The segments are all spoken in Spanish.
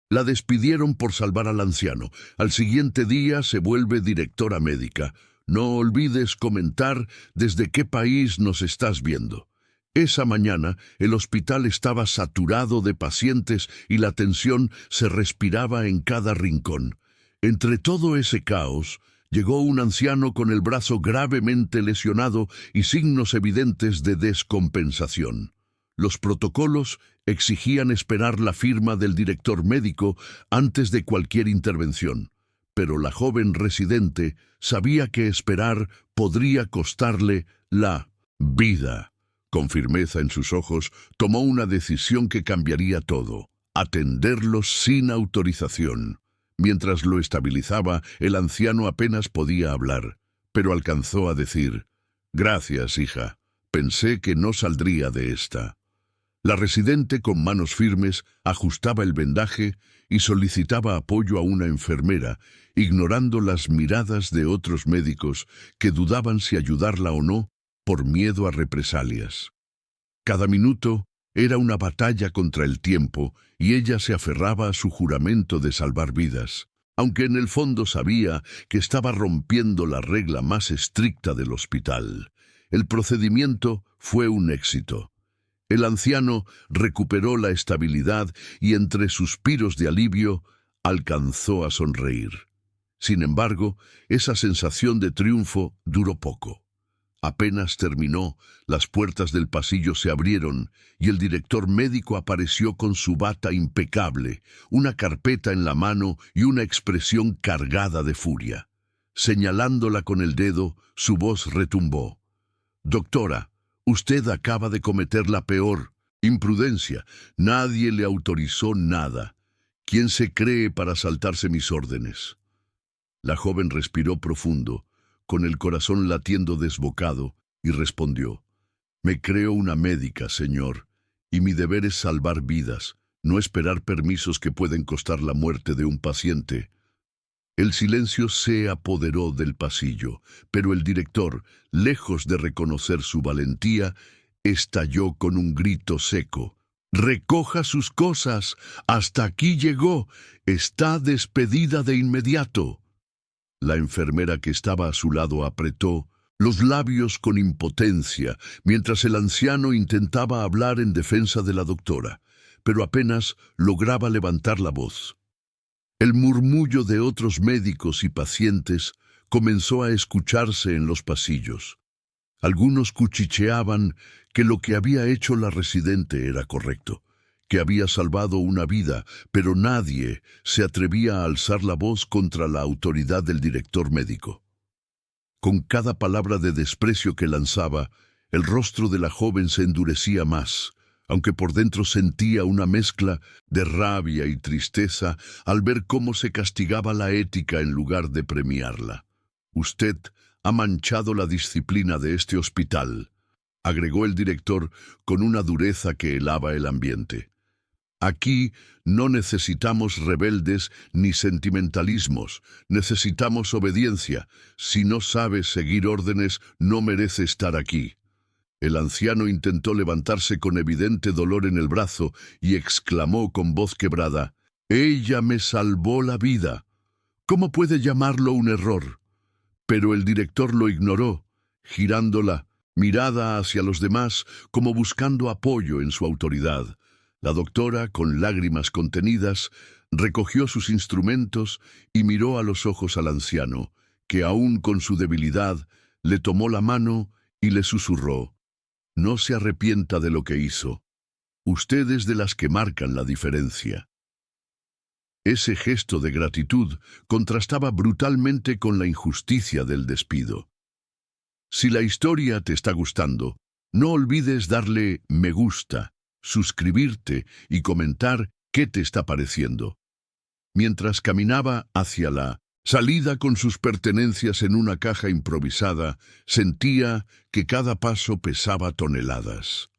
La despidieron por salvar al anciano. Al siguiente día se vuelve directora médica. No olvides comentar desde qué país nos estás viendo. Esa mañana el hospital estaba saturado de pacientes y la tensión se respiraba en cada rincón. Entre todo ese caos, llegó un anciano con el brazo gravemente lesionado y signos evidentes de descompensación. Los protocolos exigían esperar la firma del director médico antes de cualquier intervención, pero la joven residente sabía que esperar podría costarle la vida. Con firmeza en sus ojos, tomó una decisión que cambiaría todo: atenderlo sin autorización. Mientras lo estabilizaba, el anciano apenas podía hablar, pero alcanzó a decir: «Gracias, hija. Pensé que no saldría de esta». La residente, con manos firmes, ajustaba el vendaje y solicitaba apoyo a una enfermera, ignorando las miradas de otros médicos que dudaban si ayudarla o no por miedo a represalias. Cada minuto era una batalla contra el tiempo y ella se aferraba a su juramento de salvar vidas, aunque en el fondo sabía que estaba rompiendo la regla más estricta del hospital. El procedimiento fue un éxito. El anciano recuperó la estabilidad y entre suspiros de alivio alcanzó a sonreír. Sin embargo, esa sensación de triunfo duró poco. Apenas terminó, las puertas del pasillo se abrieron y el director médico apareció con su bata impecable, una carpeta en la mano y una expresión cargada de furia. Señalándola con el dedo, su voz retumbó: «Doctora, usted acaba de cometer la peor imprudencia. Nadie le autorizó nada. ¿Quién se cree para saltarse mis órdenes?». La joven respiró profundo, con el corazón latiendo desbocado, y respondió: «Me creo una médica, señor, y mi deber es salvar vidas, no esperar permisos que pueden costar la muerte de un paciente». El silencio se apoderó del pasillo, pero el director, lejos de reconocer su valentía, estalló con un grito seco: «Recoja sus cosas. Hasta aquí llegó. Está despedida de inmediato». La enfermera que estaba a su lado apretó los labios con impotencia, mientras el anciano intentaba hablar en defensa de la doctora, pero apenas lograba levantar la voz. El murmullo de otros médicos y pacientes comenzó a escucharse en los pasillos. Algunos cuchicheaban que lo que había hecho la residente era correcto, que había salvado una vida, pero nadie se atrevía a alzar la voz contra la autoridad del director médico. Con cada palabra de desprecio que lanzaba, el rostro de la joven se endurecía más, aunque por dentro sentía una mezcla de rabia y tristeza al ver cómo se castigaba la ética en lugar de premiarla. «Usted ha manchado la disciplina de este hospital», agregó el director con una dureza que helaba el ambiente. «Aquí no necesitamos rebeldes ni sentimentalismos, necesitamos obediencia. Si no sabe seguir órdenes, no merece estar aquí». El anciano intentó levantarse con evidente dolor en el brazo y exclamó con voz quebrada: «Ella me salvó la vida. ¿Cómo puede llamarlo un error?». Pero el director lo ignoró, girando la mirada hacia los demás como buscando apoyo en su autoridad. La doctora, con lágrimas contenidas, recogió sus instrumentos y miró a los ojos al anciano, que aún con su debilidad le tomó la mano y le susurró: «No se arrepienta de lo que hizo. Usted es de las que marcan la diferencia». Ese gesto de gratitud contrastaba brutalmente con la injusticia del despido. Si la historia te está gustando, no olvides darle me gusta, suscribirte y comentar qué te está pareciendo. Mientras caminaba hacia la salida con sus pertenencias en una caja improvisada, sentía que cada paso pesaba toneladas.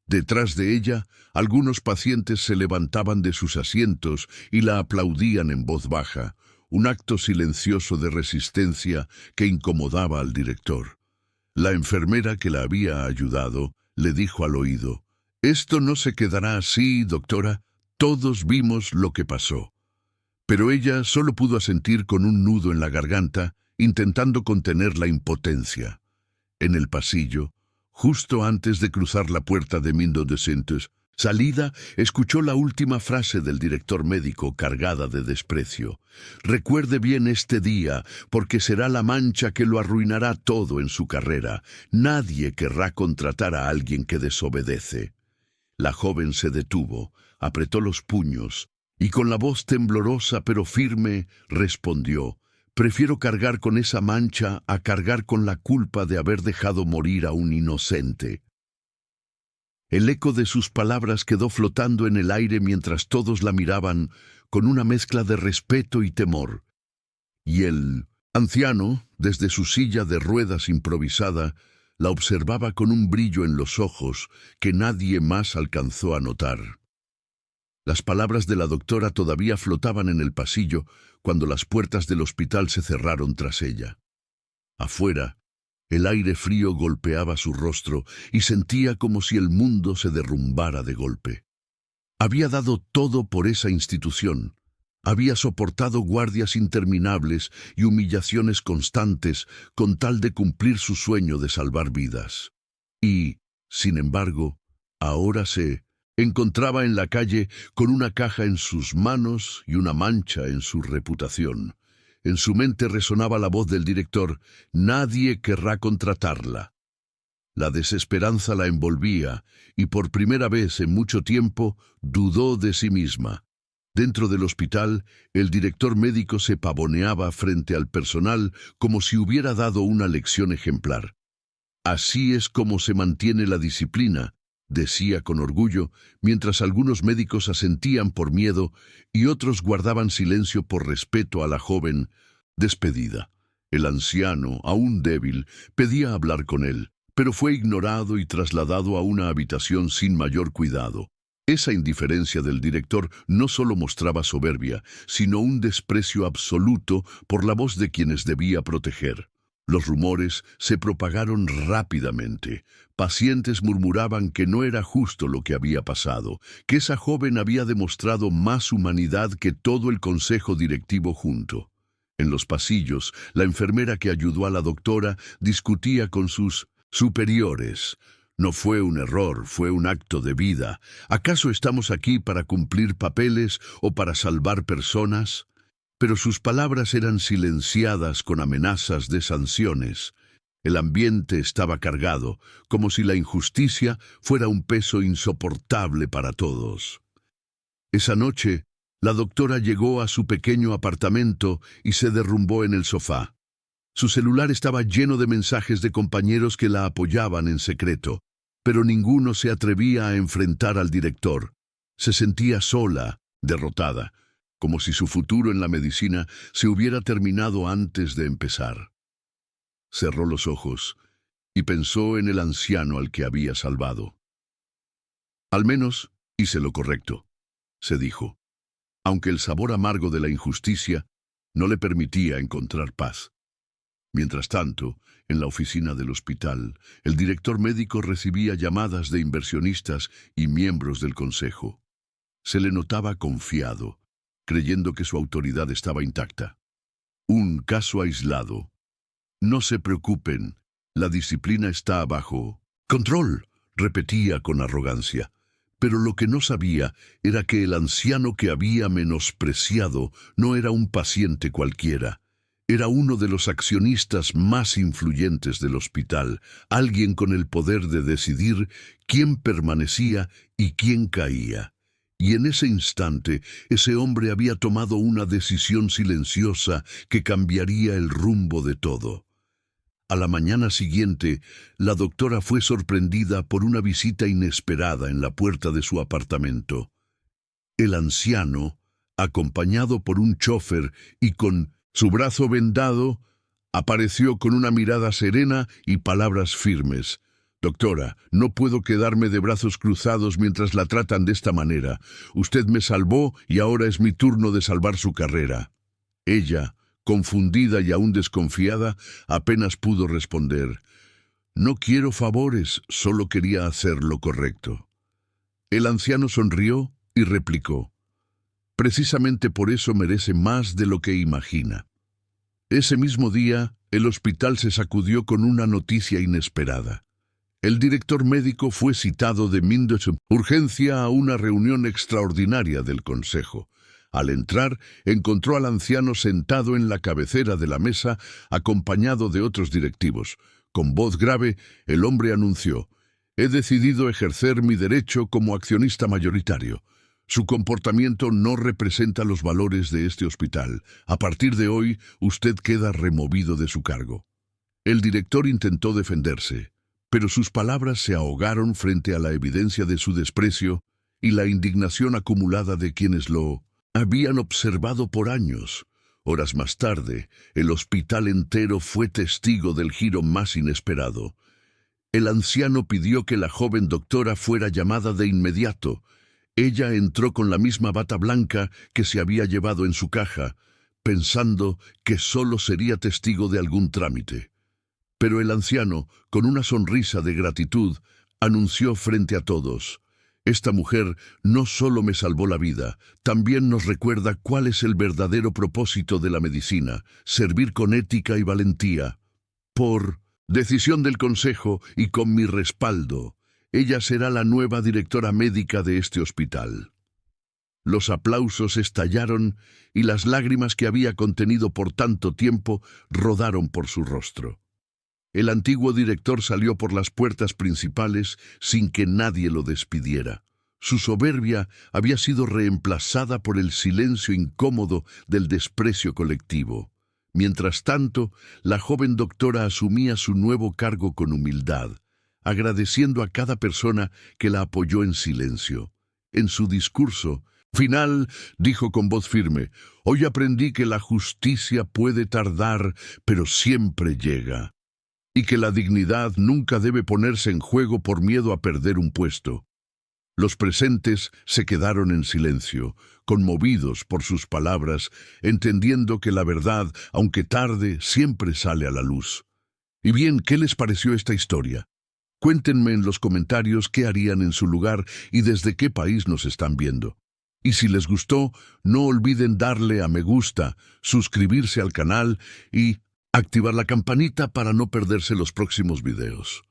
Detrás de ella, algunos pacientes se levantaban de sus asientos y la aplaudían en voz baja, un acto silencioso de resistencia que incomodaba al director. La enfermera que la había ayudado le dijo al oído: «Esto no se quedará así, doctora. Todos vimos lo que pasó. Pero ella solo pudo asentir con un nudo en la garganta, intentando contener la impotencia. En el pasillo, justo antes de cruzar la puerta de Mindo de Sintes, salida, escuchó la última frase del director médico cargada de desprecio. Recuerde bien este día, porque será la mancha que lo arruinará todo en su carrera. Nadie querrá contratar a alguien que desobedece. La joven se detuvo, apretó los puños, y con la voz temblorosa pero firme respondió: «Prefiero cargar con esa mancha a cargar con la culpa de haber dejado morir a un inocente». El eco de sus palabras quedó flotando en el aire mientras todos la miraban con una mezcla de respeto y temor. Y el anciano, desde su silla de ruedas improvisada, la observaba con un brillo en los ojos que nadie más alcanzó a notar. Las palabras de la doctora todavía flotaban en el pasillo cuando las puertas del hospital se cerraron tras ella. Afuera, el aire frío golpeaba su rostro y sentía como si el mundo se derrumbara de golpe. Había dado todo por esa institución. Había soportado guardias interminables y humillaciones constantes con tal de cumplir su sueño de salvar vidas. Y, sin embargo, ahora se encontraba en la calle con una caja en sus manos y una mancha en su reputación. En su mente resonaba la voz del director: «Nadie querrá contratarla». La desesperanza la envolvía y por primera vez en mucho tiempo dudó de sí misma. Dentro del hospital, el director médico se pavoneaba frente al personal como si hubiera dado una lección ejemplar. «Así es como se mantiene la disciplina», decía con orgullo, mientras algunos médicos asentían por miedo y otros guardaban silencio por respeto a la joven despedida. El anciano, aún débil, pedía hablar con él, pero fue ignorado y trasladado a una habitación sin mayor cuidado. Esa indiferencia del director no solo mostraba soberbia, sino un desprecio absoluto por la voz de quienes debía proteger. Los rumores se propagaron rápidamente. Pacientes murmuraban que no era justo lo que había pasado, que esa joven había demostrado más humanidad que todo el consejo directivo junto. En los pasillos, la enfermera que ayudó a la doctora discutía con sus superiores. «No fue un error, fue un acto de vida. ¿Acaso estamos aquí para cumplir papeles o para salvar personas?» Pero sus palabras eran silenciadas con amenazas de sanciones. El ambiente estaba cargado, como si la injusticia fuera un peso insoportable para todos. Esa noche, la doctora llegó a su pequeño apartamento y se derrumbó en el sofá. Su celular estaba lleno de mensajes de compañeros que la apoyaban en secreto, pero ninguno se atrevía a enfrentar al director. Se sentía sola, derrotada, como si su futuro en la medicina se hubiera terminado antes de empezar. Cerró los ojos y pensó en el anciano al que había salvado. «Al menos hice lo correcto», se dijo, aunque el sabor amargo de la injusticia no le permitía encontrar paz. Mientras tanto, en la oficina del hospital, el director médico recibía llamadas de inversionistas y miembros del consejo. Se le notaba confiado, creyendo que su autoridad estaba intacta. «Un caso aislado. No se preocupen, la disciplina está bajo control», repetía con arrogancia. Pero lo que no sabía era que el anciano que había menospreciado no era un paciente cualquiera. Era uno de los accionistas más influyentes del hospital, alguien con el poder de decidir quién permanecía y quién caía. Y en ese instante, ese hombre había tomado una decisión silenciosa que cambiaría el rumbo de todo. A la mañana siguiente, la doctora fue sorprendida por una visita inesperada en la puerta de su apartamento. El anciano, acompañado por un chofer y con su brazo vendado, apareció con una mirada serena y palabras firmes. «Doctora, no puedo quedarme de brazos cruzados mientras la tratan de esta manera. Usted me salvó y ahora es mi turno de salvar su carrera». Ella, confundida y aún desconfiada, apenas pudo responder: «No quiero favores, solo quería hacer lo correcto». El anciano sonrió y replicó: Precisamente por eso merece más de lo que imagina. Ese mismo día, el hospital se sacudió con una noticia inesperada. El director médico fue citado de urgencia a una reunión extraordinaria del consejo. Al entrar, encontró al anciano sentado en la cabecera de la mesa, acompañado de otros directivos. Con voz grave, el hombre anunció: «He decidido ejercer mi derecho como accionista mayoritario. Su comportamiento no representa los valores de este hospital. A partir de hoy, usted queda removido de su cargo». El director intentó defenderse, pero sus palabras se ahogaron frente a la evidencia de su desprecio y la indignación acumulada de quienes lo habían observado por años. Horas más tarde, el hospital entero fue testigo del giro más inesperado. El anciano pidió que la joven doctora fuera llamada de inmediato. Ella entró con la misma bata blanca que se había llevado en su caja, pensando que solo sería testigo de algún trámite. Pero el anciano, con una sonrisa de gratitud, anunció frente a todos: «Esta mujer no solo me salvó la vida, también nos recuerda cuál es el verdadero propósito de la medicina: servir con ética y valentía. Por decisión del Consejo y con mi respaldo, ella será la nueva directora médica de este hospital». Los aplausos estallaron y las lágrimas que había contenido por tanto tiempo rodaron por su rostro. El antiguo director salió por las puertas principales sin que nadie lo despidiera. Su soberbia había sido reemplazada por el silencio incómodo del desprecio colectivo. Mientras tanto, la joven doctora asumía su nuevo cargo con humildad, agradeciendo a cada persona que la apoyó en silencio. En su discurso final dijo con voz firme: «Hoy aprendí que la justicia puede tardar, pero siempre llega, y que la dignidad nunca debe ponerse en juego por miedo a perder un puesto». Los presentes se quedaron en silencio, conmovidos por sus palabras, entendiendo que la verdad, aunque tarde, siempre sale a la luz. Y bien, ¿qué les pareció esta historia? Cuéntenme en los comentarios qué harían en su lugar y desde qué país nos están viendo. Y si les gustó, no olviden darle a me gusta, suscribirse al canal y activar la campanita para no perderse los próximos videos.